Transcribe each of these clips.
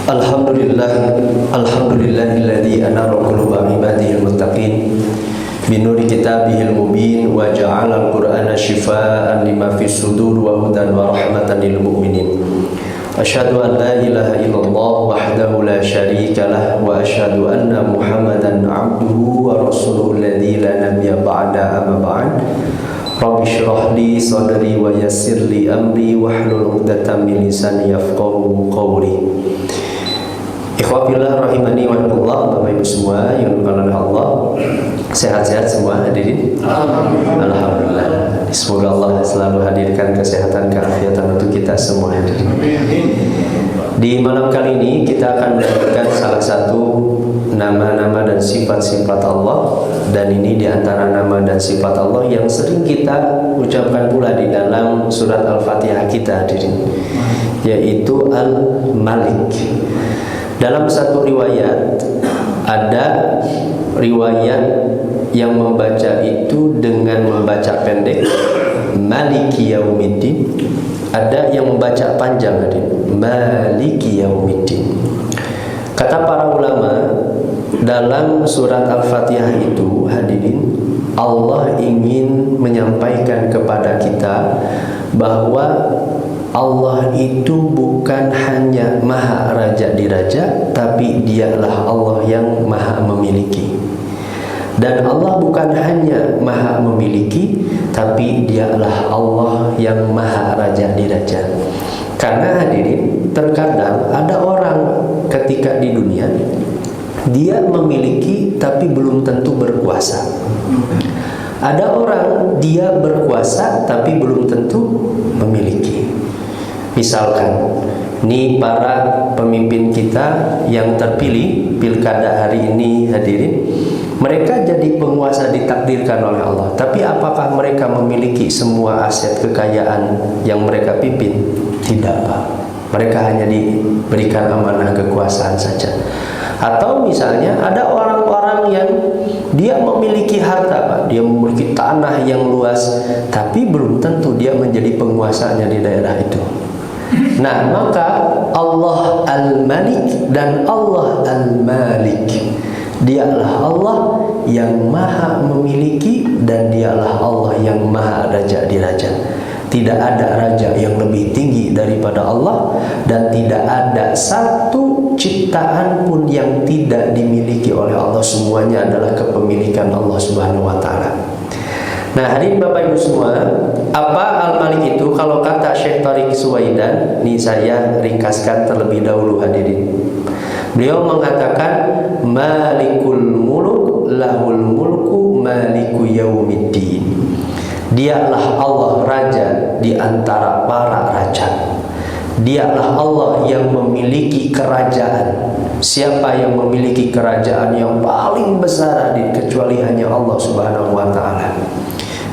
Alhamdulillahilladzi anara quluba ibadihil muttaqin binuri kitabihil mubin wa ja'alal qur'ana shifaa'an lima fis sudur wa hudan wa rahmatan lil mu'minin. Asyhadu an la ilaha illallah wahdahu la syarika lah wa asyhadu anna Muhammadan 'abduhu wa rasuluhu alladzi la nabiyya ba'da amma ba'd. Rabbi shrah li sadri wa yassir li amri wahlul 'uqdatam min lisani yafqahu qawli. Ikhwafillah rahimani wa rahmatullah, Bapak Ibu semua yang dimuliakan Allah, sehat-sehat semua hadirin. Alhamdulillah. Semoga Allah selalu hadirkan kesehatan, keafiatan untuk kita semua hadirin. Di malam kali ini kita akan mendapatkan salah satu nama-nama dan sifat-sifat Allah, dan ini diantara nama dan sifat Allah yang sering kita ucapkan pula di dalam surat Al-Fatihah kita hadirin, yaitu Al-Malik. Dalam satu riwayat, ada riwayat yang membaca itu dengan membaca pendek Maliki Yaumiddin, ada yang membaca panjang Maliki Yaumiddin. Kata para ulama, dalam surat Al-Fatihah itu hadirin, Allah ingin menyampaikan kepada kita bahwa Allah itu bukan hanya maha raja di raja, tapi dialah Allah yang maha memiliki. Dan Allah bukan hanya maha memiliki, tapi dialah Allah yang maha raja di raja. Karena hadirin, terkadang ada orang ketika di dunia, dia memiliki tapi belum tentu berkuasa. Ada orang dia berkuasa tapi belum tentu memiliki. Misalkan, ini para pemimpin kita yang terpilih pilkada hari ini hadirin, mereka jadi penguasa ditakdirkan oleh Allah. Tapi apakah mereka memiliki semua aset kekayaan yang mereka pimpin? Tidak, Pak. Mereka hanya diberikan amanah kekuasaan saja. Atau misalnya ada orang-orang yang dia memiliki harta, Pak. Dia memiliki tanah yang luas, tapi belum tentu dia menjadi penguasanya di daerah itu. Nah, maka Allah Al-Malik dan Allah Al-Malik, dialah Allah yang maha memiliki dan dialah Allah yang maha raja di raja. Tidak ada raja yang lebih tinggi daripada Allah, dan tidak ada satu ciptaan pun yang tidak dimiliki oleh Allah. Semuanya adalah kepemilikan Allah Subhanahu wa taala. Nah, hadirin Bapak Ibu semua, apa Al-Malik itu? Kalau kata Syekh Tariq Suwaidan, ini saya ringkaskan terlebih dahulu hadirin. Beliau mengatakan Malikul Muluk lahul mulku maliku yaumiddin. Dialah Allah raja di antara para raja. Dialah Allah yang memiliki kerajaan. Siapa yang memiliki kerajaan yang paling besar kecuali hanya Allah Subhanahu wa taala.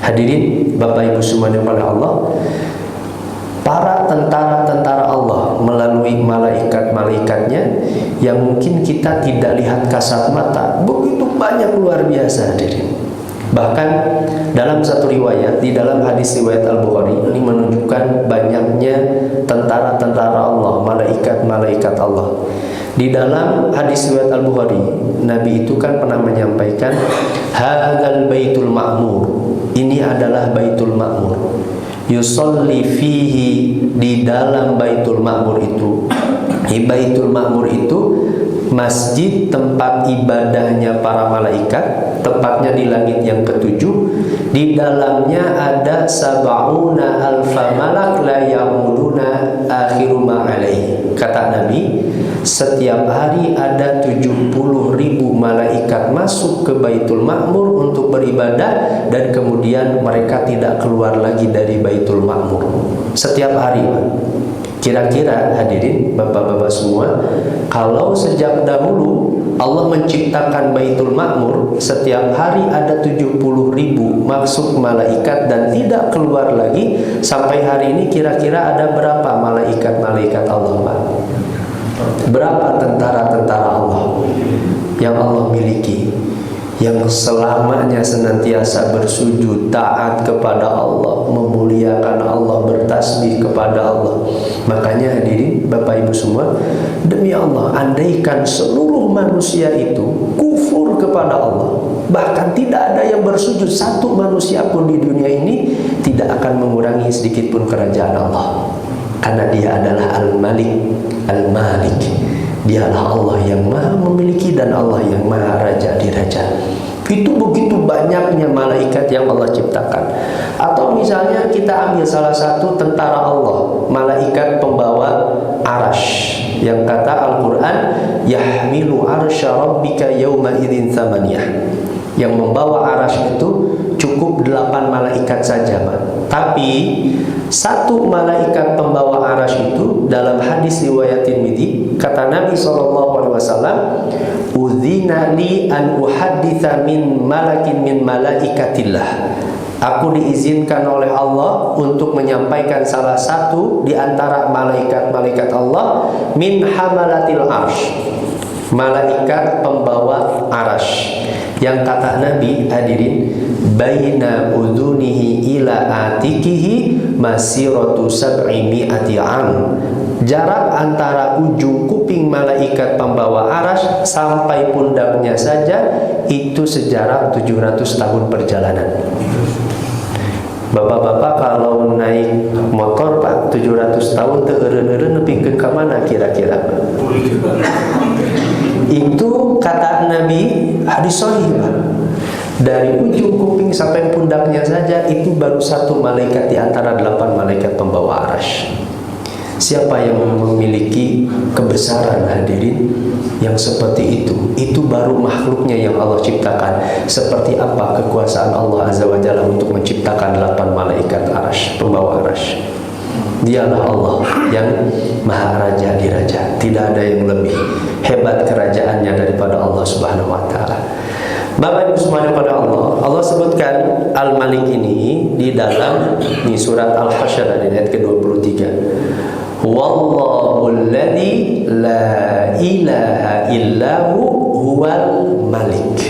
Hadirin Bapak Ibu semua yang oleh Allah, para tentara-tentara Allah melalui malaikat-malaikatnya yang mungkin kita tidak lihat kasat mata, begitu banyak, luar biasa hadirin. Bahkan dalam satu riwayat, di dalam hadis riwayat Al-Bukhari, ini menunjukkan banyaknya tentara-tentara Allah, malaikat-malaikat Allah. Di dalam hadis riwayat Al-Bukhari, Nabi itu kan pernah menyampaikan, hadzal baitul ma'mur, ini adalah Baitul Ma'mur. Yusolli fihi, di dalam Baitul Ma'mur itu, di Baitul Ma'mur itu masjid tempat ibadahnya para malaikat, tepatnya di langit yang ketujuh. Di dalamnya ada sab'una alfa malak la yamuduna akhiru ma'alaihi. Kata Nabi, setiap hari ada 70.000 malaikat masuk ke Baitul Ma'mur untuk beribadah, dan kemudian mereka tidak keluar lagi dari Baitul Ma'mur. Setiap hari, Pak. Kira-kira hadirin Bapak-bapak semua, kalau sejak dahulu Allah menciptakan Baitul Ma'mur, setiap hari ada 70.000 masuk malaikat dan tidak keluar lagi, sampai hari ini kira-kira ada berapa malaikat-malaikat Allah, Pak? Berapa tentara-tentara Allah yang Allah miliki, yang selamanya senantiasa bersujud, taat kepada Allah, memuliakan Allah, bertasbih kepada Allah. Makanya hadirin Bapak Ibu semua, demi Allah, andaikan seluruh manusia itu kufur kepada Allah, bahkan tidak ada yang bersujud satu manusia pun di dunia ini, tidak akan mengurangi sedikit pun kerajaan Allah. Karena Dia adalah Al-Malik, Al-Malik. Dialah Allah yang maha memiliki dan Allah yang maha raja di raja. Itu begitu banyaknya malaikat yang Allah ciptakan. Atau misalnya kita ambil salah satu tentara Allah, malaikat pembawa arash, yang kata Al-Quran, yahmilu arsya rabbika yawma idzin thamaniyah. Yang membawa arash itu cukup 8 malaikat saja, Pak. Tapi satu malaikat pembawa arash itu dalam hadis riwayat Tirmidzi, kata Nabi SAW, udzina li an uhadditsa min malakin min malaikatillah. Aku diizinkan oleh Allah untuk menyampaikan salah satu di antara malaikat-malaikat Allah, min hamalatil arsh, malaikat pembawa arash. Yang kata Nabi, hadirin, baina udhunihi ila atikihi masiratu sab'imi'ati am. Jarak antara ujung kuping malaikat pembawa arash sampai pundaknya saja itu sejarak 700 tahun perjalanan. Bapak-bapak kalau naik motor Pak 700 tahun teureun-eureun nepikeun ka mana kira-kira? Itu kata Nabi, hadis sahih Pak. Dari ujung kuping sampai pundaknya saja itu baru satu malaikat di antara 8 malaikat pembawa arash. Siapa yang memiliki kebesaran hadirin yang seperti itu? Itu baru makhluknya yang Allah ciptakan. Seperti apa kekuasaan Allah Azza wa Jalla untuk menciptakan 8 malaikat arash, pembawa arash. Dialah Allah yang maha raja di raja. Tidak ada yang lebih hebat kerajaannya daripada Allah Subhanahu wa ta'ala. Bapak Ibu semuanya pada Allah, Allah sebutkan Al-Malik ini di dalam surat Al-Hasyr ayat ke-23. Wallahu alladzi la ilaha illahu huwal malik.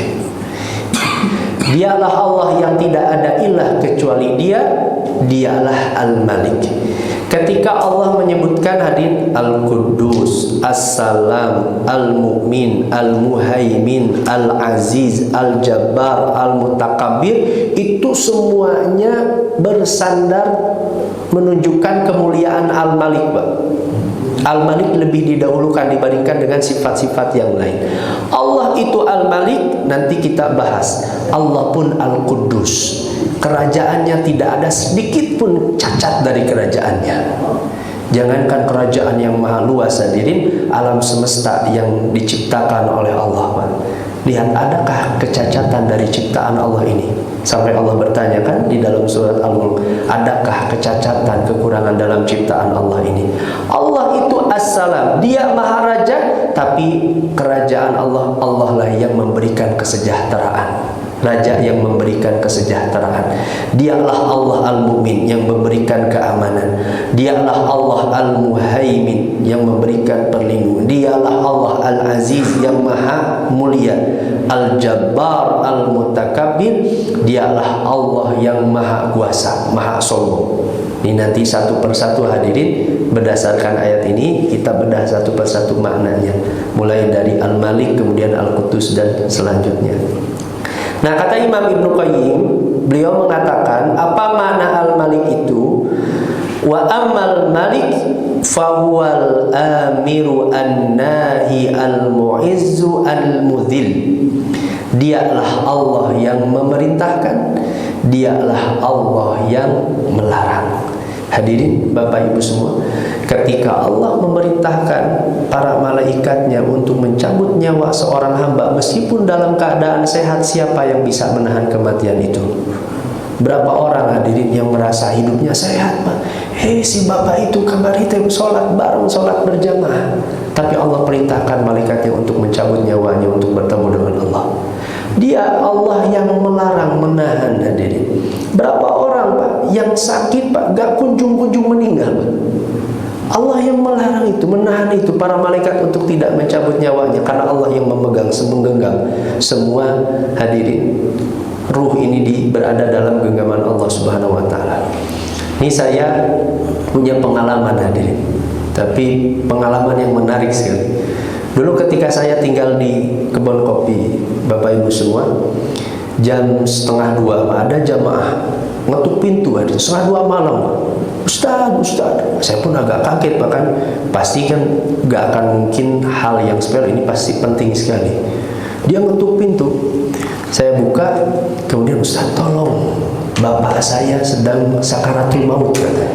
Dialah Allah yang tidak ada ilah kecuali Dia, Dialah Al-Malik. Ketika Allah menyebutkan hadirin Al-Quddus, As-Salam, Al-Mu'min, Al-Muhaimin, Al-Aziz, Al-Jabbar, Al-Mutakabbir, itu semuanya bersandar menunjukkan kemuliaan Al-Malik, Pak. Al-Malik lebih didahulukan dibandingkan dengan sifat-sifat yang lain. Allah itu Al-Malik, nanti kita bahas. Allah pun Al-Quddus. Kerajaannya tidak ada sedikit pun cacat dari kerajaannya. Jangankan kerajaan yang maha luas hadirin, alam semesta yang diciptakan oleh Allah, Pak. Lihat, adakah kecacatan dari ciptaan Allah ini? Sampai Allah bertanyakan di dalam surat Al-Mulk, adakah kecacatan, kekurangan dalam ciptaan Allah ini? Allah itu As-Salam, Dia Maha Raja, tapi kerajaan Allah, Allah lah yang memberikan kesejahteraan. Raja yang memberikan kesejahteraan. Dialah Allah Al-Mu'min yang memberikan keamanan. Dialah Allah Al-Muhaimin yang memberikan perlindungan. Dialah Allah Al-Aziz yang maha mulia. Al-Jabbar, Al-Mutakabbir. Dialah Allah yang maha kuasa, maha sombong. Ini nanti satu persatu hadirin, berdasarkan ayat ini kita bedah satu persatu maknanya, mulai dari Al-Malik kemudian Al-Quddus dan selanjutnya. Nah, kata Imam Ibnu Qayyim, beliau mengatakan apa makna Al-Malik itu? Wa ammal malik fahuwal amiru an-nahi al-mu'izzu al-mudhil. Dialah Allah yang memerintahkan, Dialah Allah yang melarang. Hadirin Bapak Ibu semua, ketika Allah memerintahkan para malaikatnya untuk mencabut nyawa seorang hamba meskipun dalam keadaan sehat, siapa yang bisa menahan kematian itu? Berapa orang hadirin yang merasa hidupnya sehat, Pak? Si bapak itu kemarin itu sholat bareng, sholat berjamaah, tapi Allah perintahkan malaikatnya untuk mencabut nyawanya untuk bertemu dengan Allah. Dia Allah yang melarang, menahan hadirin. Berapa orang, Pak, yang sakit, Pak, gak kunjung-kunjung meninggal, Pak. Allah yang melarang itu, menahan itu para malaikat untuk tidak mencabut nyawanya, karena Allah yang memegang, menggenggam semua hadirin. Ruh ini berada dalam genggaman Allah Subhanahu wa taala. Ini saya punya pengalaman hadirin, tapi pengalaman yang menarik sekali. Dulu ketika saya tinggal di kebun kopi, Bapak Ibu semua, jam 1:30 ada jamaah ngetuk pintu, ada 1:30 malam. Ustaz, saya pun agak kaget, bahkan pasti kan gak akan mungkin hal yang sepele, ini pasti penting sekali. Dia ngetuk pintu, saya buka, kemudian Ustaz tolong, bapak saya sedang sakaratul maut katanya.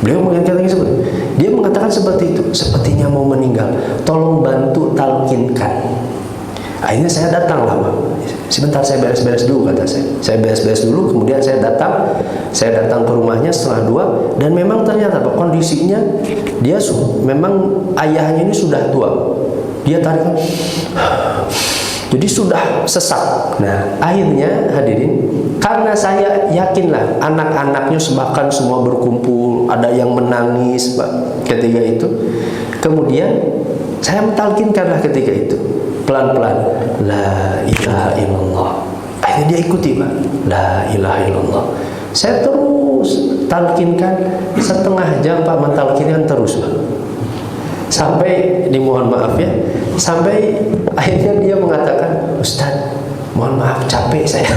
Beliau mengatakan seperti, dia mengatakan seperti itu, sepertinya mau meninggal, tolong bantu talkinkan. Akhirnya saya datang lama. Sebentar saya beres-beres dulu kata saya. Saya beres-beres dulu, kemudian saya datang ke rumahnya 1:30 dan memang ternyata kondisinya dia memang ayahnya ini sudah tua. Dia tarik, jadi sudah sesak. Nah, akhirnya hadirin, karena saya yakinlah anak-anaknya bahkan semua berkumpul, ada yang menangis ketika itu. Kemudian saya mentalkinkanlah ketika itu pelan-pelan, la ilaha illallah. Akhirnya dia ikuti, Pak, la ilaha illallah. Saya terus talkinkan setengah jam, Pak, mentalkinkan terus, Pak. Sampai, dimohon maaf ya, sampai akhirnya dia mengatakan, Ustaz, mohon maaf, capek saya.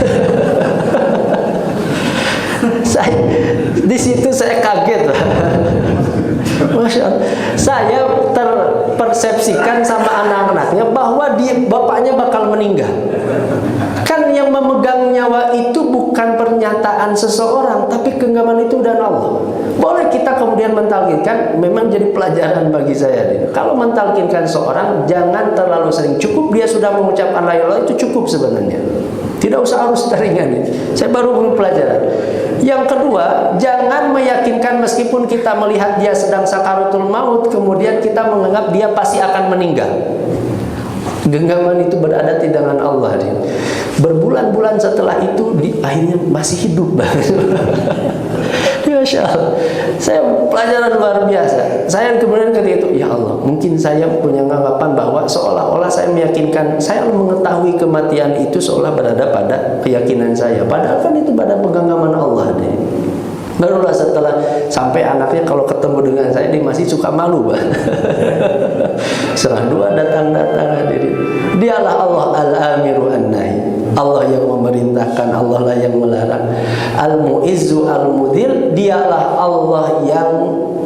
Di situ saya kaget, Masya Allah. Saya terpersepsikan sama anak-anaknya bahwa bapaknya bakal meninggal. Kan yang memegang nyawa itu bukan pernyataan seseorang, tapi genggaman itu dan Allah. Boleh kita kemudian mentalkinkan, memang jadi pelajaran bagi saya. Kalau mentalkinkan seorang, jangan terlalu sering. Cukup dia sudah mengucapkan la ilaha illallah, itu cukup sebenarnya. Tidak usah harus teringan. Saya baru pelajaran. Yang kedua, jangan meyakinkan meskipun kita melihat dia sedang sakaratul maut, kemudian kita menganggap dia pasti akan meninggal. Genggaman itu berada di tangan Allah. Berbulan-bulan setelah itu, akhirnya masih hidup. Masya Allah. Saya pelajaran luar biasa. Saya kemudian ketika itu, ya Allah, mungkin saya punya anggapan bahwa seolah-olah saya meyakinkan, saya mengetahui kematian itu seolah berada pada keyakinan saya. Padahal kan itu pada penggenggaman Allah. Barulah setelah sampai anaknya kalau ketemu dengan saya, dia masih suka malu, Pak. 1:30 datang hadirin. Dialah Allah al-amiru an-nahi. Allah yang memerintahkan, Allah lah yang melarang. Al-mu'izzu al-mudhil, dialah Allah yang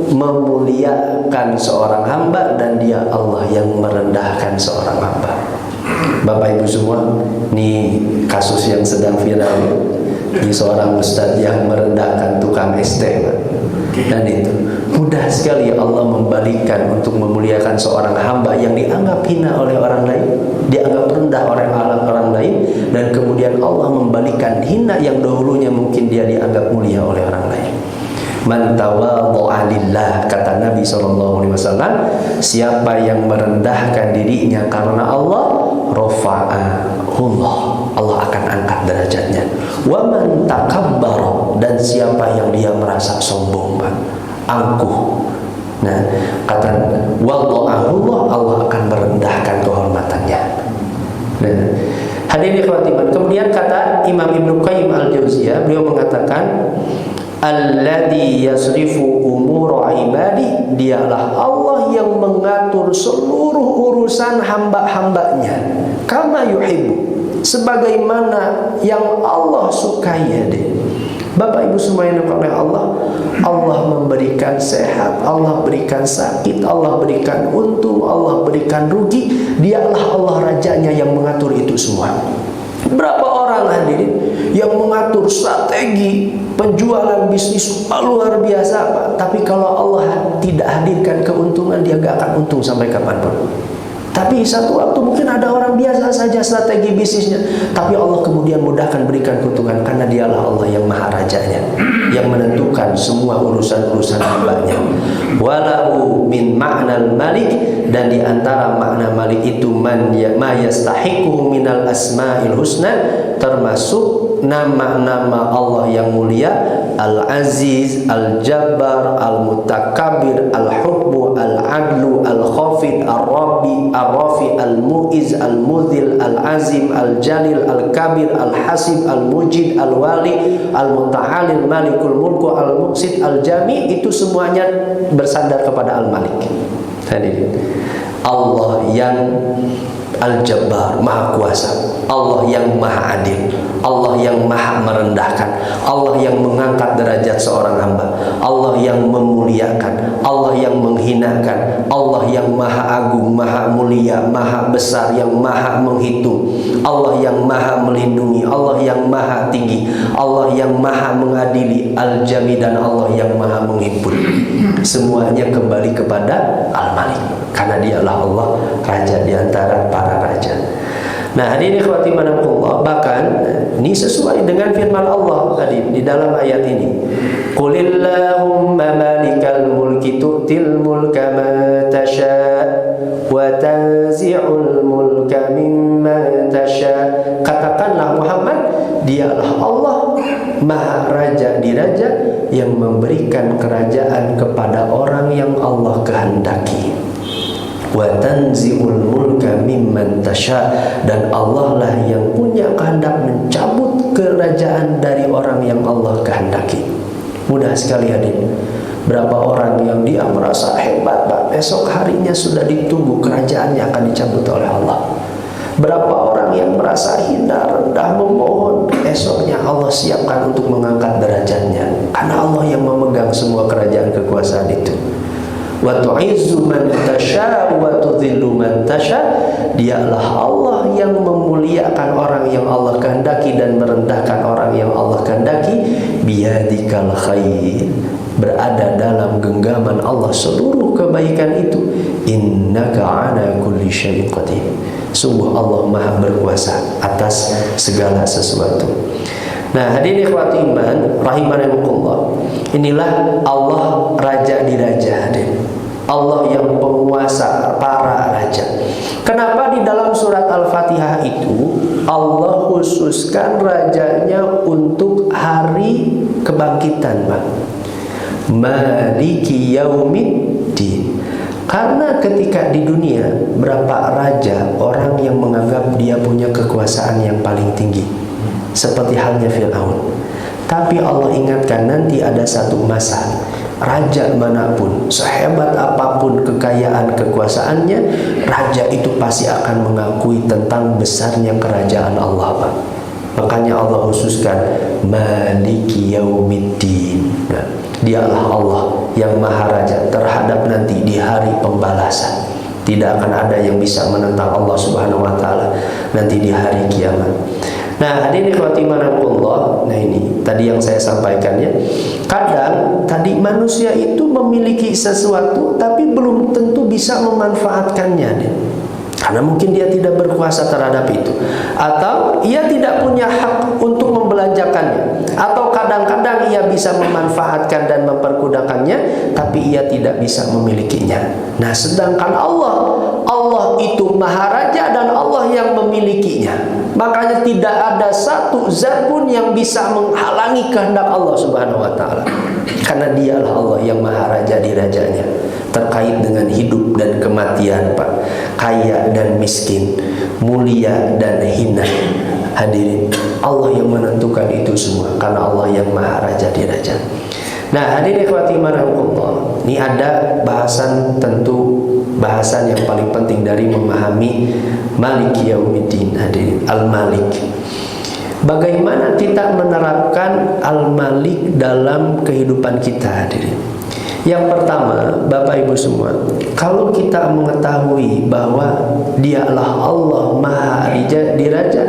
memuliakan seorang hamba, dan dia Allah yang merendahkan seorang hamba. Bapak Ibu semua, ini kasus yang sedang viral. Ini seorang ustadz yang merendahkan tukang SD, dan itu mudah sekali Allah membalikkan untuk memuliakan seorang hamba yang dianggap hina oleh orang lain, dianggap rendah oleh orang lain, dan kemudian Allah membalikkan hina yang dahulunya mungkin dia dianggap mulia oleh orang lain. Man tawadha'a lillah, kata Nabi SAW, siapa yang merendahkan dirinya karena Allah, rafa'ahullah, Allah akan angkat derajatnya. Wa man takabbara, dan siapa yang dia merasa sombong, angkuh, nah, kata wadha'ahullah, Allah akan merendahkan kehormatannya. Nah, hadirin ikhwatiman, kemudian kata Imam Ibnu Qayyim al-Jauziyah, beliau mengatakan, alladzi yasrifu umura ibadi, dialah Allah yang mengatur seluruh urusan hamba-hambanya, kama yuhibbu, sebagaimana yang Allah sukai. Bapak Ibu semua yang oleh Allah, Allah memberikan sehat, Allah berikan sakit, Allah berikan untung, Allah berikan rugi. Dialah Allah rajanya yang mengatur itu semua. Berapa orang hadirin yang mengatur strategi penjualan bisnis luar biasa, Pak, tapi kalau Allah tidak hadirkan keuntungan, dia gak akan untung sampai kapanpun. Tapi satu waktu mungkin ada orang biasa saja strategi bisnisnya, tapi Allah kemudian mudahkan, berikan keuntungan, karena dialah Allah yang maha rajanya, yang menentukan semua urusan-urusan hambanya. Walau min ma'nal malik, dan di antara makna Malik itu ma yastahiquhu minal asma'il husna, termasuk nama-nama Allah yang mulia, Al-Aziz, Al-Jabbar, Al-Mutakabbir, Al-Hubbu, Al-Adlu, Al-Khafid, Al-Rabbi, Al-Rafi, Al-Mu'iz, Al-Mudhil, Al-Azim, Al-Jalil, Al-Kabir, Al-Hasib, Al-Mujid, Al-Wali, Al-Muta'alil, Malikul Mulku, Al-Muqsid, Al-Jami, itu semuanya bersandar kepada Al-Malik. Tadi Allah yang Al-Jabbar, Maha Kuasa, Allah yang Maha Adil, Allah yang Maha merendahkan, Allah yang mengangkat derajat seorang hamba, Allah yang memuliakan, Allah yang menghinakan, Allah yang Maha Agung, Maha Mulia, Maha Besar, yang Maha menghitung, Allah yang Maha melindungi, Allah yang Maha tinggi, Allah yang Maha mengadili, Al-Jami, dan Allah yang Maha menghimpun. Semuanya kembali kepada Al-Malik, karena dialah Allah, raja di antara para raja. Nah, hadirin ikhwati manakumullah, bahkan ini sesuai dengan firman Allah tadi di dalam ayat ini. Qulillahumma malikal mulki tu'til mulka ma tasha' wa tanzi'ul mulka mimman tasha'. Katakanlah Muhammad, dialah Allah Maha Raja di Raja yang memberikan kerajaan kepada orang yang Allah kehendaki. Wa tanzi'ul mulka mimman tasha', dan Allah lah yang punya kehendak mencabut kerajaan dari orang yang Allah kehendaki. Mudah sekali hadir. Berapa orang yang dia merasa hebat, esok harinya sudah ditunggu kerajaannya akan dicabut oleh Allah. Berapa orang yang merasa hina, rendah, memohon, esoknya Allah siapkan untuk mengangkat derajatnya, karena Allah yang memegang semua kerajaan kekuasaan itu. Wa tu'izzu man tasha wa tudhillu man tasha, dialah Allah yang memuliakan orang yang Allah kehendaki dan merendahkan orang yang Allah kehendaki. Biyadikal khair, berada dalam genggaman Allah seluruh kebaikan itu. Innaka ala kulli syai'in qadir, sungguh Allah Maha berkuasa atas segala sesuatu. Nah, hadirin ikhwati iman rahimakumullah, inilah Allah Raja di Raja, hadirin. Allah yang penguasa para raja. Kenapa di dalam surat Al-Fatihah itu Allah khususkan rajanya untuk hari kebangkitan, Pak? Maliki yaumiddin. Karena ketika di dunia berapa raja orang yang menganggap dia punya kekuasaan yang paling tinggi, seperti halnya Fir'aun. Tapi Allah ingatkan nanti ada satu masa, raja manapun, sehebat apapun kekayaan kekuasaannya, raja itu pasti akan mengakui tentang besarnya kerajaan Allah, Pak. Makanya Allah khususkan Maliki Yaumiddin. Nah, dialah Allah yang Maha Raja terhadap nanti di hari pembalasan. Tidak akan ada yang bisa menentang Allah Subhanahu wa taala nanti di hari kiamat. Nah, hadirin ikhwati manakumullah, nah ini tadi yang saya sampaikan ya. Kadang tadi manusia itu memiliki sesuatu tapi belum tentu bisa memanfaatkannya, karena mungkin dia tidak berkuasa terhadap itu, atau ia tidak punya hak untuk membelanjakannya, atau kadang-kadang ia bisa memanfaatkan dan mempergunakannya tapi ia tidak bisa memilikinya. Nah, sedangkan Allah itu Maha Raja dan Allah yang memilikinya. Makanya tidak ada satu zat pun yang bisa menghalangi kehendak Allah Subhanahu wa taala. Karena dialah Allah yang Maha Raja di rajanya. Terkait dengan hidup dan kematian, Pak. Kaya dan miskin, mulia dan hina. Hadirin, Allah yang menentukan itu semua, karena Allah yang Maha Raja di raja. Nah, hadirin ikhwati manakumullah, ini ada bahasan, tentu bahasan yang paling penting dari memahami Maliki Yaumiddin, hadirin, Al-Malik. Bagaimana kita menerapkan Al-Malik dalam kehidupan kita, hadirin? Yang pertama, Bapak Ibu semua, kalau kita mengetahui bahwa dialah Allah Maha Diraja,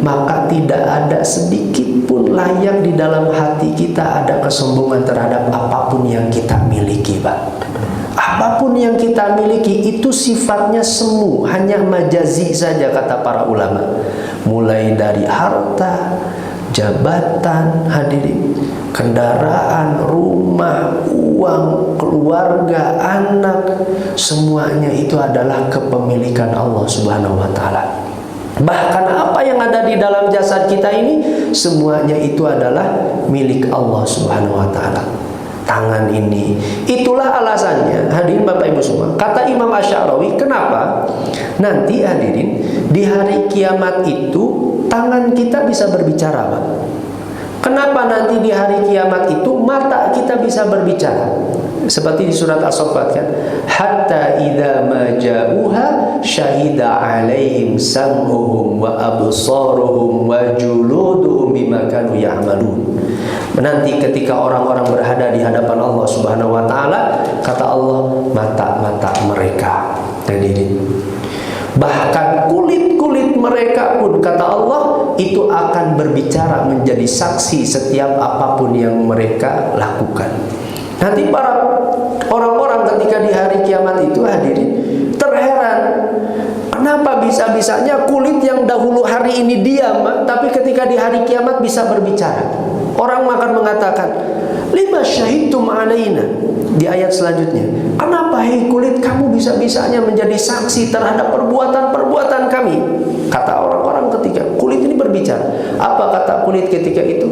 maka tidak ada sedikit pun layak di dalam hati kita ada kesombongan terhadap apapun yang kita miliki, Pak. Apapun yang kita miliki itu sifatnya semu, hanya majazi saja kata para ulama. Mulai dari harta, jabatan, hadirin, kendaraan, rumah, uang, keluarga, anak, semuanya itu adalah kepemilikan Allah Subhanahu wa taala. Bahkan apa yang ada di dalam jasad kita ini, semuanya itu adalah milik Allah Subhanahu wa taala. Tangan ini, itulah alasannya hadirin Bapak Ibu semua. Kata Imam Asy'arawi, kenapa nanti hadirin di hari kiamat itu tangan kita bisa berbicara, Pak? Kenapa nanti di hari kiamat itu mata kita bisa berbicara? Seperti di surat As-Saffat kan, hatta idza ma ja'uha syahida 'alaihim sam'uhum wa absaruhum wa juluduhum bima kanu ya'malun. Nanti ketika orang-orang berada di hadapan Allah Subhanahu wa taala, kata Allah, mata-mata mereka hadirin, bahkan kulit-kulit mereka pun, kata Allah, itu akan berbicara menjadi saksi setiap apapun yang mereka lakukan. Nanti para orang-orang ketika di hari kiamat itu hadirin terheran, kenapa bisa-bisanya kulit yang dahulu hari ini diam, tapi ketika di hari kiamat bisa berbicara. Orang akan mengatakan, lima syahidtum alaina. Di ayat selanjutnya, kenapa hei kulit kamu bisa-bisanya menjadi saksi terhadap perbuatan-perbuatan kami? Kata orang-orang ketika kulit ini berbicara. Apa kata kulit ketika itu?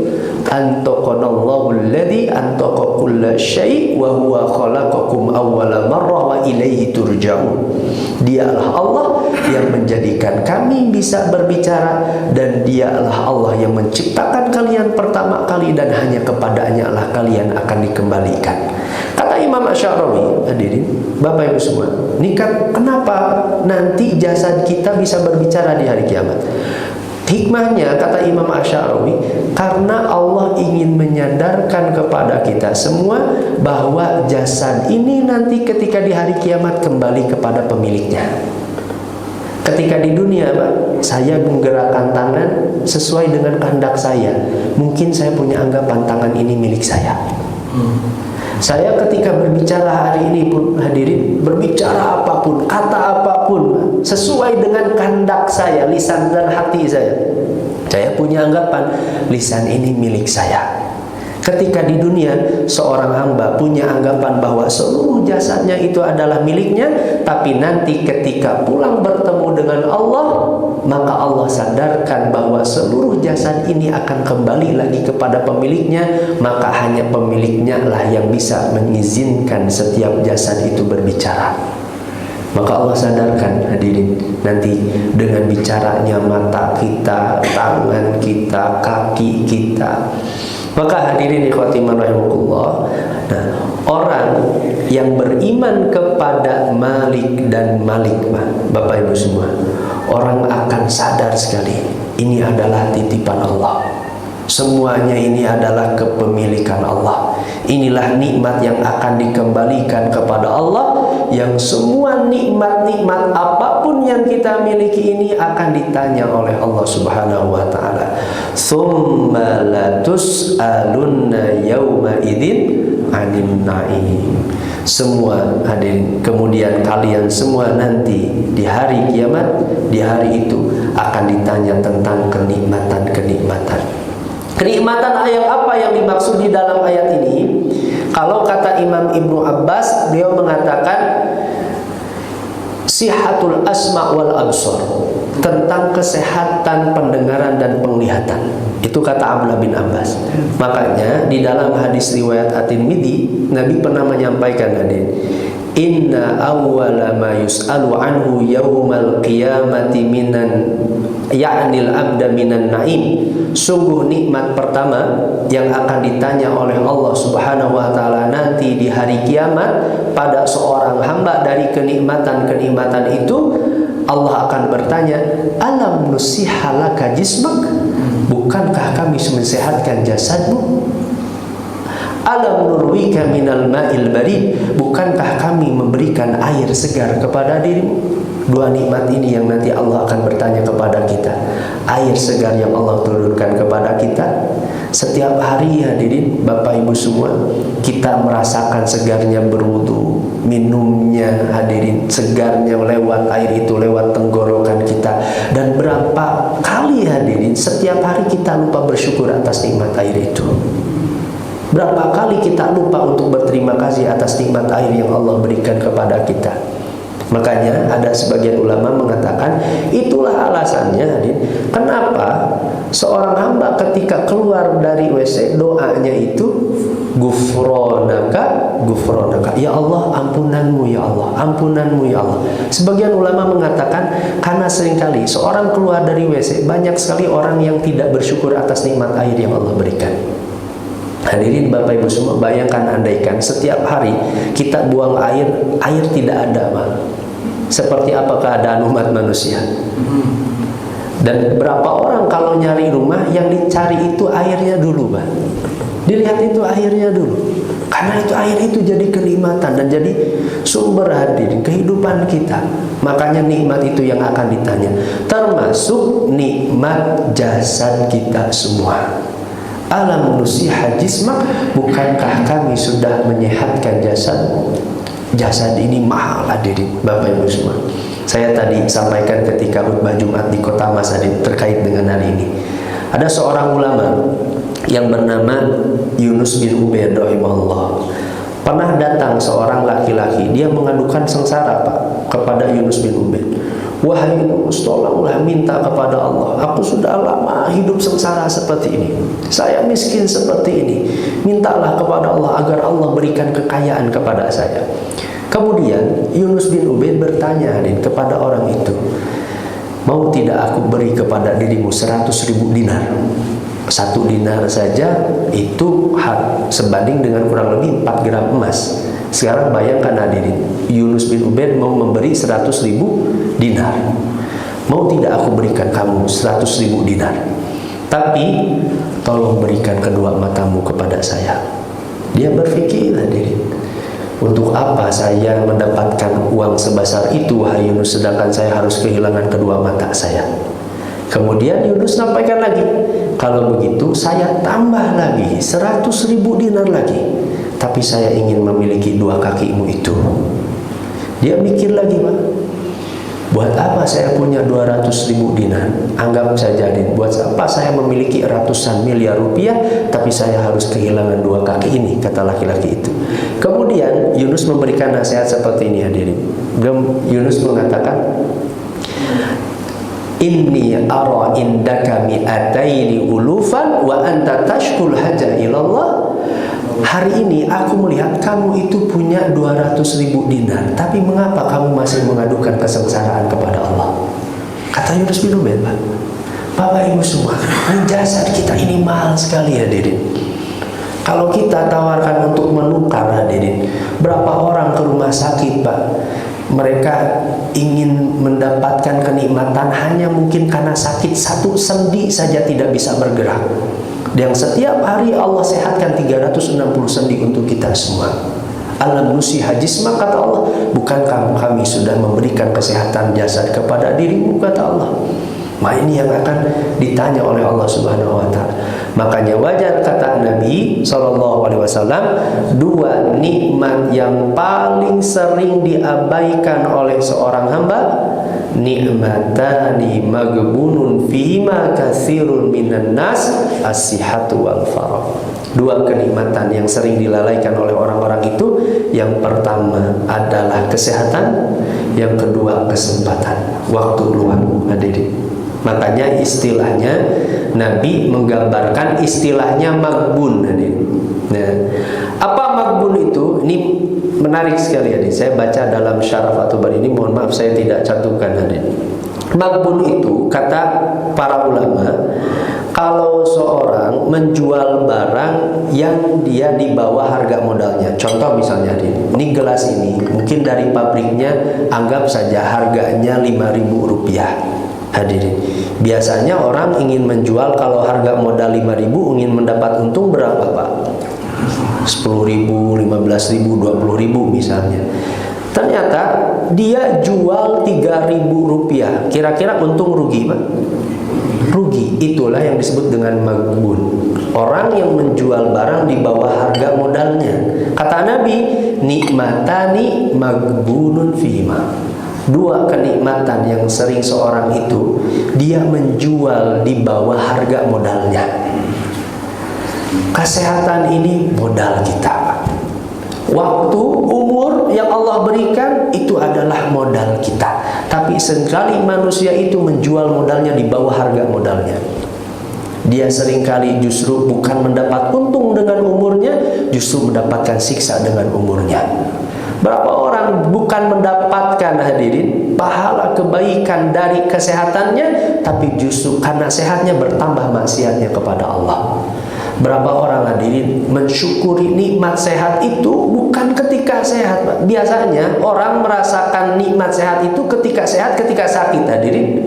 Antaqanallahu alladzi antaqa kulla syai' wa huwa khalaqakum awwala marrah wa ilaihi turja'un. Dialah Allah yang menjadikan kami bisa berbicara, dan dialah Allah yang menciptakan kalian pertama kali, dan hanya kepadanya lah kalian akan dikembalikan. Kata Imam Asy'arawi, hadirin Bapak Ibu semua, nikah, kenapa nanti jasad kita bisa berbicara di hari kiamat? Hikmahnya, kata Imam Asy'arawi, karena Allah ingin menyadarkan kepada kita semua bahwa jasad ini nanti ketika di hari kiamat kembali kepada pemiliknya. Ketika di dunia, Pak, saya menggerakkan tangan sesuai dengan kehendak saya. Mungkin saya punya anggapan tangan ini milik saya. Saya ketika berbicara hari ini pun hadirin, berbicara apapun, kata apapun, sesuai dengan kehendak saya, lisan dan hati saya. Saya punya anggapan lisan ini milik saya. Ketika di dunia, seorang hamba punya anggapan bahwa seluruh jasadnya itu adalah miliknya, tapi nanti ketika pulang bertemu dengan Allah, maka Allah sadarkan bahwa seluruh jasad ini akan kembali lagi kepada pemiliknya, maka hanya pemiliknya lah yang bisa mengizinkan setiap jasad itu berbicara. Maka Allah sadarkan hadirin, nanti dengan bicaranya mata kita, tangan kita, kaki kita. Maka hadirin ikhwatiman rahimakumullah, nah, orang yang beriman kepada Malik dan Malik, Bapak Ibu semua, orang akan sadar sekali, ini adalah titipan Allah. Semuanya ini adalah kepemilikan Allah. Inilah nikmat yang akan dikembalikan kepada Allah, yang semua nikmat-nikmat apapun yang kita miliki ini akan ditanya oleh Allah Subhanahu wa taala. Tsumma latus'alunna yauma idzin 'anin na'im. Semua hadirin, kemudian kalian semua nanti di hari kiamat, di hari itu akan ditanya tentang kenikmatan-kenikmatan. Kenikmatan ayat apa yang dimaksud di dalam ayat ini? Kalau kata Imam Ibnu Abbas, beliau mengatakan sihatul asma wal absar, tentang kesehatan pendengaran dan penglihatan. Itu kata Abdullah bin Abbas. Makanya di dalam hadis riwayat At-Tirmidzi, Nabi pernah menyampaikan hadis, inna awwala ma yus'alu anhu yaumal qiyamati minan ya'nil abda minan na'im. Sungguh nikmat pertama yang akan ditanya oleh Allah Subhanahu wa taala nanti di hari kiamat pada seorang hamba dari kenikmatan-kenikmatan itu, Allah akan bertanya, alam nusihalaka jismak, bukankah kami mensehatkan jasadmu? Alam nurwika minal ma'il barid, bukankah kami memberikan air segar kepada dirimu? Dua nikmat ini yang nanti Allah akan bertanya kepada kita. Air segar yang Allah turunkan kepada kita setiap hari, hadirin Bapak Ibu semua, kita merasakan segarnya berwudu, minumnya hadirin, segarnya lewat air itu lewat tenggorokan kita. Dan berapa kali hadirin setiap hari kita lupa bersyukur atas nikmat air itu. Berapa kali kita lupa untuk berterima kasih atas nikmat air yang Allah berikan kepada kita. Makanya ada sebagian ulama mengatakan itulah alasannya, kenapa seorang hamba ketika keluar dari WC doanya itu gufronaka, gufronaka, ya Allah ampunanmu ya Allah, ampunanmu ya Allah. Sebagian ulama mengatakan karena seringkali seorang keluar dari WC banyak sekali orang yang tidak bersyukur atas nikmat air yang Allah berikan. Hadirin Bapak Ibu semua, bayangkan andaikan setiap hari kita buang air tidak ada, Pak. Seperti apa keadaan umat manusia? Dan berapa orang kalau nyari rumah yang dicari itu airnya dulu, Pak. Dilihat itu airnya dulu. Karena itu air itu jadi kenikmatan dan jadi sumber hadirin kehidupan kita. Makanya nikmat itu yang akan ditanya, termasuk nikmat jasad kita semua. Alam nusiha jismak, bukankah kami sudah menyehatkan jasad? Jasad ini mahal hadirin Bapak Ibu semua. Saya tadi sampaikan ketika khutbah Jumat di Kota Mas terkait dengan hari ini. Ada seorang ulama yang bernama Yunus bin Ubaid rahimahullah. Pernah datang seorang laki-laki, dia mengadukan sengsara, Pak, kepada Yunus bin Ubaid. Wahai Yunus, tolonglah, minta kepada Allah. Aku sudah lama hidup sengsara seperti ini. Saya miskin seperti ini. Mintalah kepada Allah agar Allah berikan kekayaan kepada saya. Kemudian Yunus bin Ubaid bertanya kepada orang itu, mau tidak aku beri kepada dirimu 100.000 dinar? 1 dinar saja itu sebanding dengan kurang lebih 4 gram emas. Sekarang bayangkan hadirin, Yunus bin Ubaid mau memberi 100.000 dinar. Mau tidak aku berikan kamu 100.000 dinar? Tapi tolong berikan kedua matamu kepada saya. Dia berpikir hadirin, untuk apa saya mendapatkan uang sebesar itu, wahai Yunus, sedangkan saya harus kehilangan kedua mata saya? Kemudian Yunus sampaikan lagi, kalau begitu saya tambah lagi 100.000 dinar lagi, tapi saya ingin memiliki 2 kakimu itu. Dia mikir lagi, Pak, buat apa saya punya 200.000 dinar? Anggap saja, buat apa saya memiliki ratusan miliar rupiah, tapi saya harus kehilangan 2 kaki ini, kata laki-laki itu. Kemudian Yunus memberikan nasihat seperti ini hadirin. Yunus mengatakan, inni ara indaka mi'ataini ulufan wa anta tashkul haja ilallah. Hari ini aku melihat kamu itu punya 200.000 dinar, tapi mengapa kamu masih mengadukan kesengsaraan kepada Allah? Kata Yunus bin Ubaid, Bapak Ibu semua, jasad kita ini mahal sekali hadirin. Kalau kita tawarkan untuk menukar hadirin, berapa orang ke rumah sakit, Pak, mereka ingin mendapatkan kenikmatan hanya mungkin karena sakit, 1 sendi saja tidak bisa bergerak. Yang setiap hari Allah sehatkan 360 sendi untuk kita semua. Alam nusiha jismak, kata Allah, bukankah kami sudah memberikan kesehatan jasad kepada dirimu, kata Allah. Nah, ini yang akan ditanya oleh Allah Subhanahu wa ta'ala. Makanya wajar, kata Nabi SAW, 2 nikmat yang paling sering diabaikan oleh seorang hamba, nikmatani magbunun fima katsirun minan nas, as-sihhatu wal faragh. 2 kenikmatan yang sering dilalaikan oleh orang-orang itu, yang pertama adalah kesehatan, yang kedua kesempatan, waktu luang hadirin. Makanya istilahnya Nabi menggambarkan istilahnya magbun. Nah, apa magbun itu? Ini menarik sekali ya. Saya baca dalam Syaraf At-Tubar ini, mohon maaf saya tidak cantumkan hadir. Magbun itu kata para ulama, kalau seorang menjual barang yang dia di bawah harga modalnya. Contoh misalnya ini gelas ini mungkin dari pabriknya anggap saja harganya 5.000 rupiah. Hadirin, biasanya orang ingin menjual kalau harga modal 5.000 ingin mendapat untung berapa, Pak? 10.000, 15.000, 20.000 misalnya. Ternyata dia jual 3.000 rupiah. Kira-kira untung rugi, Pak? Rugi. Itulah yang disebut dengan magbun. Orang yang menjual barang di bawah harga modalnya. Kata Nabi, nikmatani magbunun fihima. 2 kenikmatan yang sering seorang itu dia menjual di bawah harga modalnya. Kesehatan ini modal kita. Waktu, umur yang Allah berikan itu adalah modal kita. Tapi seringkali manusia itu menjual modalnya di bawah harga modalnya. Dia seringkali justru bukan mendapat untung dengan umurnya, justru mendapatkan siksa dengan umurnya. Berapa orang bukan mendapatkan, hadirin, pahala kebaikan dari kesehatannya, tapi justru karena sehatnya bertambah maksiatnya kepada Allah. Berapa orang, hadirin, mensyukuri nikmat sehat itu bukan ketika sehat, Pak. Biasanya orang merasakan nikmat sehat itu ketika sehat, ketika sakit, hadirin.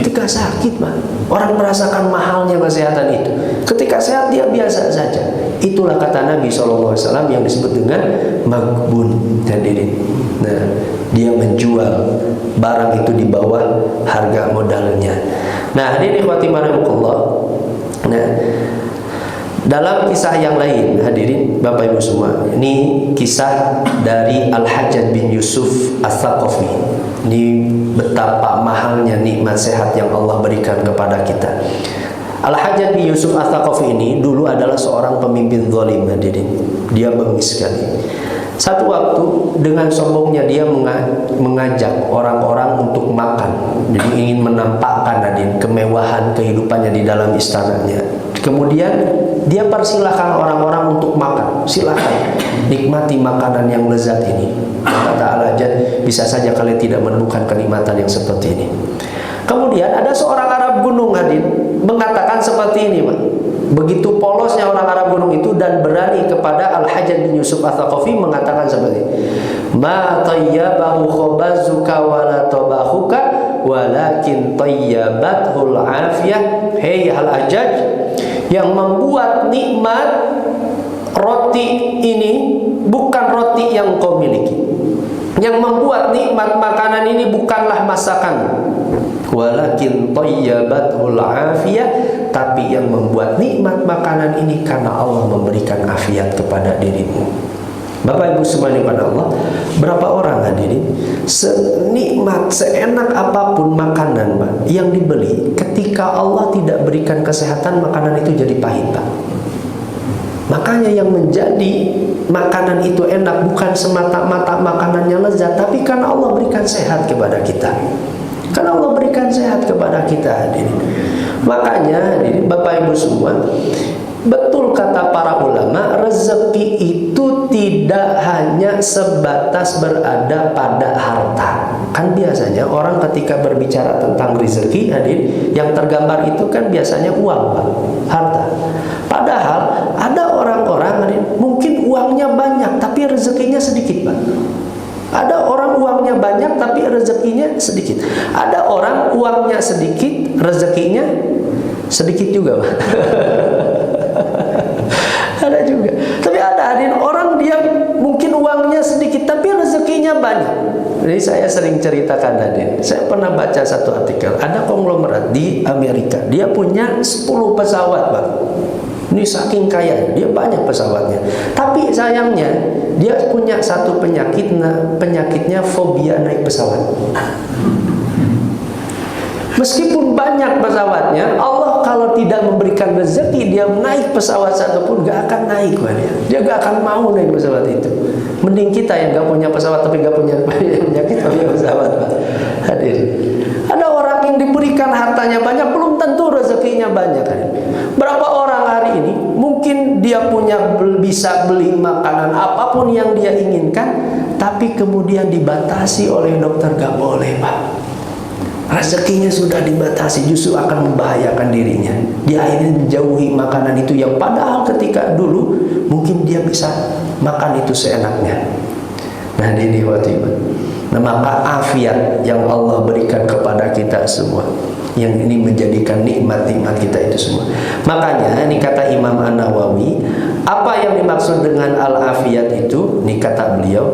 Ketika sakit, Pak, orang merasakan mahalnya kesehatan itu. Ketika sehat dia biasa saja. Itulah kata Nabi SAW yang disebut dengan magbun, hadirin. Nah, dia menjual barang itu di bawah harga modalnya. Nah, hadirin ikhwati rahimakumullah. Nah, dalam kisah yang lain, hadirin Bapak Ibu semua, ini kisah dari Al-Hajjaj bin Yusuf Ats-Tsaqafi. Ini betapa mahalnya nikmat sehat yang Allah berikan kepada kita. Al-Hajjaj bin Yusuf Ats-Tsaqafi ini dulu adalah seorang pemimpin zalim, hadirin. Dia bengis sekali. Satu waktu dengan sombongnya dia mengajak orang-orang untuk makan. Jadi ingin menampakkan, hadirin, kemewahan kehidupannya di dalam istananya. Kemudian dia persilahkan orang-orang untuk makan. Silakan nikmati makanan yang lezat ini. Kata Al-Hajjaj, bisa saja kalian tidak menemukan kenikmatan yang seperti ini. Kemudian ada seorang Arab gunung, hadirin, mengatakan seperti ini, Pak. Begitu polosnya orang Arab gunung itu dan berani kepada Al-Hajjaj bin Yusuf Ats-Tsaqafi, mengatakan seperti ini. Ma tayyabahu khabazuka wa la tabahuka walakin tayyabathul afiyah. Hei Al-Hajjaj, yang membuat nikmat roti ini bukan roti yang kau miliki. Yang membuat nikmat makanan ini bukanlah masakan. Walakin thayyabatul afiyah, tapi yang membuat nikmat makanan ini karena Allah memberikan afiat kepada dirimu. Bapak Ibu semuanya pada Allah, berapa orang, hadirin, senikmat, seenak apapun makanan, Pak, yang dibeli, ketika Allah tidak berikan kesehatan, makanan itu jadi pahit, Pak. Makanya yang menjadi makanan itu enak bukan semata-mata makanannya lezat, tapi karena Allah berikan sehat kepada kita. Karena Allah berikan sehat kepada kita, hadirin. Makanya, hadirin, Bapak Ibu semua, betul kata para ulama, rezeki itu tidak hanya sebatas berada pada harta. Kan biasanya orang ketika berbicara tentang rezeki, hadirin, yang tergambar itu kan biasanya uang, Pak, harta. Padahal ada orang-orang, hadirin, mungkin uangnya banyak tapi rezekinya sedikit, Pak. Ada orang uangnya banyak tapi rezekinya sedikit. Ada orang uangnya sedikit, rezekinya sedikit juga, Pak. Ada juga. Tapi ada, hadirin, orang dia mungkin uangnya sedikit tapi rezekinya banyak. Jadi saya sering ceritakan, hadirin, saya pernah baca satu artikel. Ada konglomerat di Amerika, dia punya 10 pesawat, Pak. Ini saking kaya, dia banyak pesawatnya. Tapi sayangnya dia punya satu penyakit, penyakitnya fobia naik pesawat. Meskipun banyak pesawatnya, Allah kalau tidak memberikan rezeki dia naik pesawat satupun gak akan naik, dia gak akan mau naik pesawat itu. Mending kita yang gak punya pesawat tapi gak punya penyakit, punya pesawat. Hadir. Ada orang yang diberikan hartanya banyak, belum tentu rezekinya banyak. Berapa orang hari ini mungkin dia bisa beli makanan apapun yang dia inginkan, tapi kemudian dibatasi oleh dokter, gak boleh, Pak. Rezekinya sudah dibatasi, justru akan membahayakan dirinya. Dia akhirnya menjauhi makanan itu yang padahal ketika dulu mungkin dia bisa makan itu seenaknya. Nah, ini waktu itu. Nah, maka afiat yang Allah berikan kepada kita semua, yang ini menjadikan nikmat-nikmat kita itu semua. Makanya ini kata Imam An-Nawawi, apa yang dimaksud dengan al-afiyat itu? Ini kata beliau,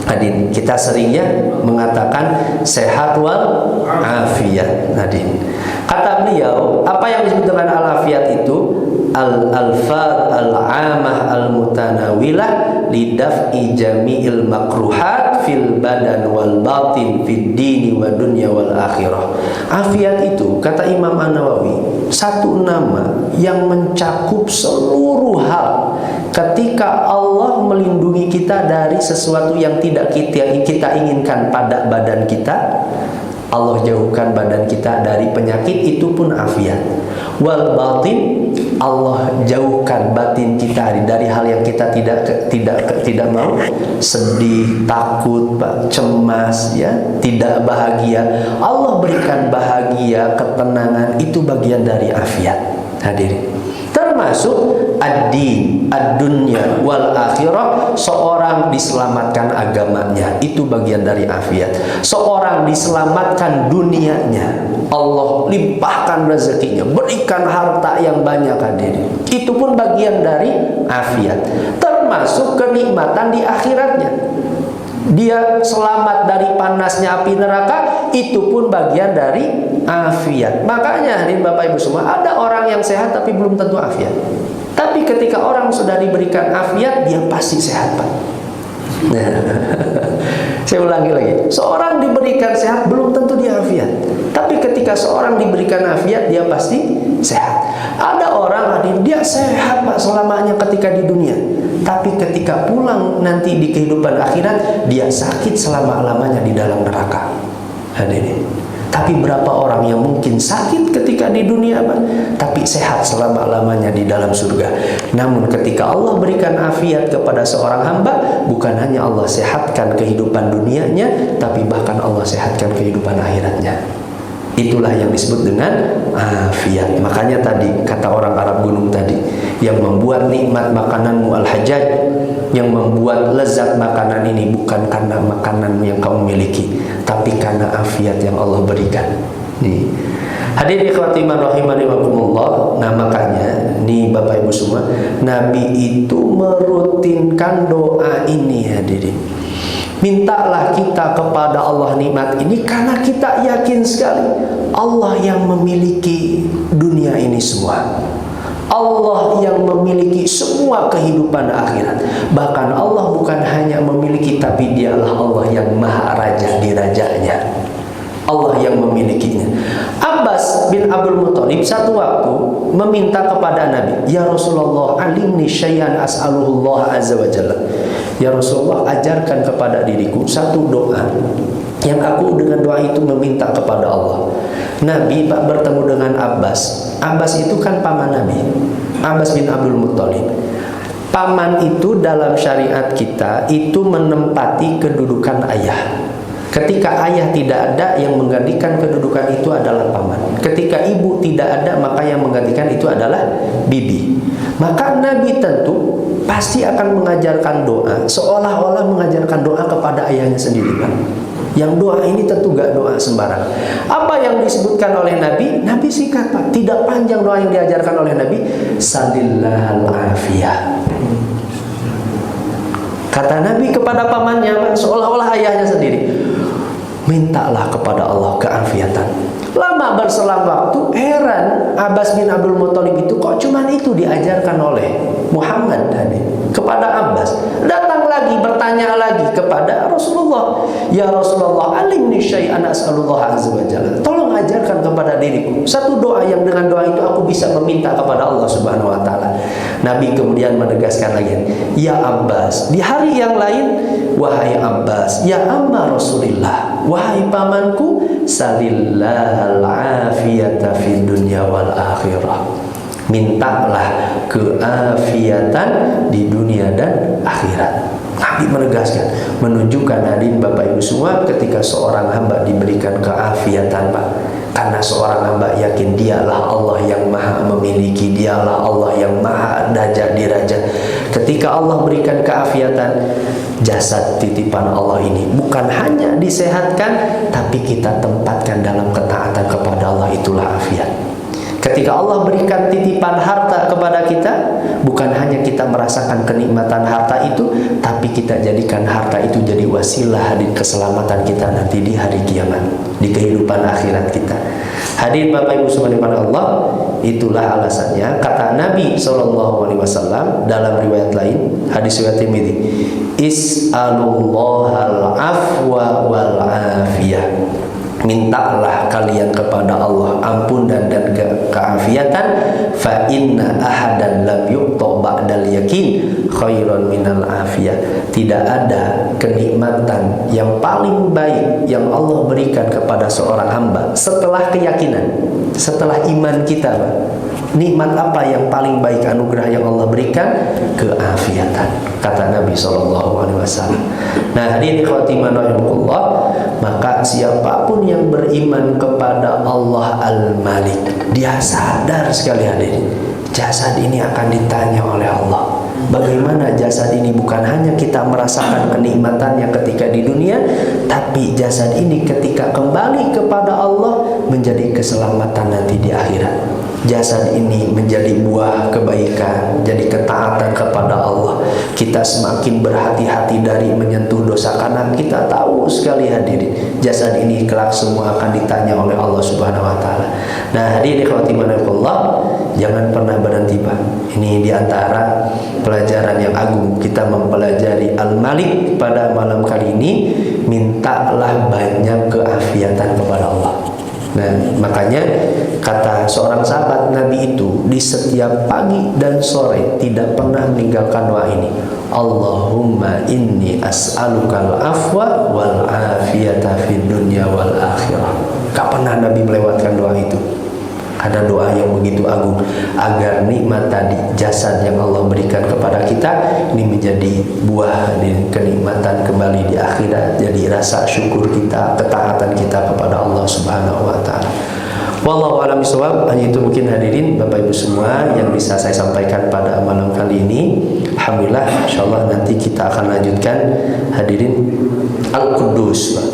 hadirin, kita seringnya mengatakan sehat wal afiyat, hadirin. Kata beliau, apa yang disebut dengan al-afiyat itu? Al-alfaz al-amah al-mutanawilah lidaf'i jami'il makruhat fil badan wal batin fid dini wa dunya wal akhirah. Afiat itu kata Imam An-Nawawi satu nama yang mencakup seluruh hal. Ketika Allah melindungi kita dari sesuatu yang tidak kita inginkan pada badan kita, Allah jauhkan badan kita dari penyakit, itu pun afiat. Wal batin, Allah jauhkan batin kita dari hal yang kita tidak mau, sedih, takut, cemas, ya, tidak bahagia. Allah berikan bahagia, ketenangan, itu bagian dari afiat. Hadirin, termasuk ad-din, ad-dunya wal akhirah. Seorang diselamatkan agamanya, itu bagian dari afiat. Seorang diselamatkan dunianya, Allah limpahkan rezekinya, berikan harta yang banyak, hadirin, itu pun bagian dari afiat. Termasuk kenikmatan di akhiratnya, dia selamat dari panasnya api neraka, itu pun bagian dari afiat. Makanya hadirin Bapak Ibu semua, ada orang yang sehat tapi belum tentu afiat. Tapi ketika orang sudah diberikan afiat, dia pasti sehat, Pak. Saya ulangi lagi, seorang diberikan sehat belum tentu dia afiat. Tapi ketika seorang diberikan afiat, dia pasti sehat. Ada orang dia sehat, Pak, selamanya ketika di dunia, tapi ketika pulang nanti di kehidupan akhirat, dia sakit selama-lamanya di dalam neraka. Hadirin, tapi berapa orang yang mungkin sakit ketika di dunia, Pak, tapi sehat selama-lamanya di dalam surga. Namun ketika Allah berikan afiat kepada seorang hamba, bukan hanya Allah sehatkan kehidupan dunianya, tapi bahkan Allah sehatkan kehidupan akhiratnya. Itulah yang disebut dengan afiat. Makanya tadi kata orang Arab gunung tadi, yang membuat nikmat makananmu al-hajjaj, yang membuat lezat makanan ini bukan karena makanan yang kamu miliki, tapi karena afiat yang Allah berikan. Nih, hadirin ikhwati man rahimani wa rahimakumullah. Nah makanya nih Bapak Ibu semua, Nabi itu merutinkan doa ini, hadirin. Mintalah kita kepada Allah nikmat ini karena kita yakin sekali Allah yang memiliki dunia ini semua. Allah yang memiliki semua kehidupan akhirat. Bahkan Allah bukan hanya memiliki, tapi dialah Allah yang maha raja di rajanya. Allah yang memilikinya. Abbas bin Abdul Muthalib satu waktu meminta kepada Nabi, "Ya Rasulullah, alimni syai'an as'alullah azza wa jalla." Ya Rasulullah, ajarkan kepada diriku satu doa yang aku dengan doa itu meminta kepada Allah. Nabi Pak bertemu dengan Abbas. Abbas itu kan paman Nabi, Abbas bin Abdul Muthalib. Paman itu dalam syariat kita itu menempati kedudukan ayah. Ketika ayah tidak ada, yang menggantikan kedudukan itu adalah paman. Ketika ibu tidak ada, maka yang menggantikan itu adalah bibi. Maka Nabi tentu pasti akan mengajarkan doa, seolah-olah mengajarkan doa kepada ayahnya sendiri, Pak. Yang doa ini tentu gak doa sembarang. Apa yang disebutkan oleh Nabi? Nabi singkat, Pak, tidak panjang doa yang diajarkan oleh Nabi. Salillahal afiyah. Kata Nabi kepada pamannya, Pak, seolah-olah ayahnya sendiri, mintalah kepada Allah keafiatan. Lama berselang waktu, heran Abbas bin Abdul Muthalib itu kok cuman itu diajarkan oleh Muhammad tadi kepada Abbas. Datang lagi, bertanya lagi kepada Rasulullah, "Ya Rasulullah, alimni syai'an as'alullah azza wa jalla." Tolong ajarkan kepada diriku satu doa yang dengan doa itu aku bisa meminta kepada Allah Subhanahu wa taala. Nabi kemudian menegaskan lagi, "Ya Abbas," di hari yang lain, "Wahai Abbas, ya amma Rasulillah, wahai pamanku, salillahal afiyata fid dunya wal akhirah." Mintalah keafiatan di dunia dan akhirat. Nabi menegaskan, menunjukkan hadirin Bapak Ibu semua, ketika seorang hamba diberikan keafiatan, Pak, karena seorang hamba yakin dialah Allah yang maha memiliki, dialah Allah yang maha dajat dirajat. Ketika Allah berikan keafiatan, jasad titipan Allah ini bukan hanya disehatkan, tapi kita tempatkan dalam ketaatan kepada Allah, itulah afiat. Ketika Allah berikan titipan harta kepada kita, bukan hanya kita merasakan kenikmatan harta itu, tapi kita jadikan harta itu jadi wasilah di keselamatan kita nanti di hari kiamat, di kehidupan akhirat kita. Hadirin Bapak Ibu subhanahu Allah, itulah alasannya kata Nabi SAW dalam riwayat lain, hadis riwayat Tirmidzi, is'alullahal afwa wal afiyah. Mintalah kalian kepada Allah ampun dan keafiatan, fa inna ahadan lam yuqta ba'dal yakin khairan minal afiyah. Tidak ada kenikmatan yang paling baik yang Allah berikan kepada seorang hamba setelah keyakinan, setelah iman kita, Pak. Nikmat apa yang paling baik anugerah yang Allah berikan? Keafiatan, kata Nabi SAW. Nah, hadirin khotimah rahimakumullah, maka siapapun yang beriman kepada Allah Al-Malik, dia sadar sekali hadirin, jasad ini akan ditanya oleh Allah. Bagaimana jasad ini bukan hanya kita merasakan kenikmatannya ketika di dunia, tapi jasad ini ketika kembali kepada Allah menjadi keselamatan nanti di akhirat. Jasad ini menjadi buah kebaikan, jadi ketaatan kepada Allah. Kita semakin berhati-hati dari menyentuh dosa, karena kita tahu sekali hadirin, jasad ini kelak semua akan ditanya oleh Allah Subhanahu wa taala. Nah, hadirin khotimahullah, jangan pernah berhenti, Pak. Ini diantara pelajaran yang agung, kita mempelajari Al-Malik pada malam kali ini. Mintalah banyak keafiatan kepada Allah. Nah, makanya kata seorang sahabat Nabi itu, di setiap pagi dan sore tidak pernah meninggalkan doa ini. Allahumma inni as'alukal afwa wal afiyata fid dunya wal akhirah. Gak pernah Nabi melewatkan doa itu. Ada doa yang begitu agung, agar nikmat tadi, jasad yang Allah berikan kepada kita ini menjadi buah dan kenikmatan kembali di akhirat, jadi rasa syukur kita, ketaatan kita kepada Allah Subhanahu wa taala. Wallahu a'lam bishawab. Hanya itu mungkin hadirin Bapak Ibu semua yang bisa saya sampaikan pada malam kali ini. Alhamdulillah, insyaallah nanti kita akan lanjutkan hadirin Al-Quddus.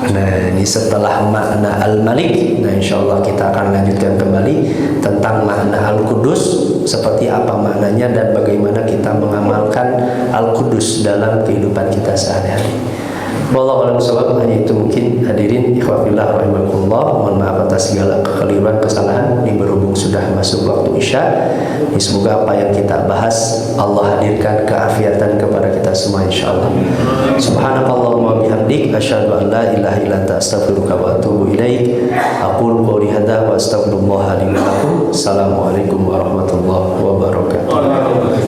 Nah, ini setelah makna Al-Malik, nah insyaallah kita akan lanjutkan kembali tentang makna Al-Quddus, seperti apa maknanya dan bagaimana kita mengamalkan Al-Quddus dalam kehidupan kita sehari-hari. Wallahu a'lam bishawab. Hanya itu mungkin hadirin ikhwafillah rahimakumullah. Mohon maaf atas segala kekeliruan, kesalahan. Ini berhubung sudah masuk waktu Isya. Semoga apa yang kita bahas Allah hadirkan keafiatan kepada kita semua insyaallah. Subhanakallahumma bihamdik asyhadu an la ilaha illa anta astaghfiruka wa atubu ilaik. Aqulu qouli hadza wa astaghfirullah li wa lakum. Assalamualaikum warahmatullahi wabarakatuh.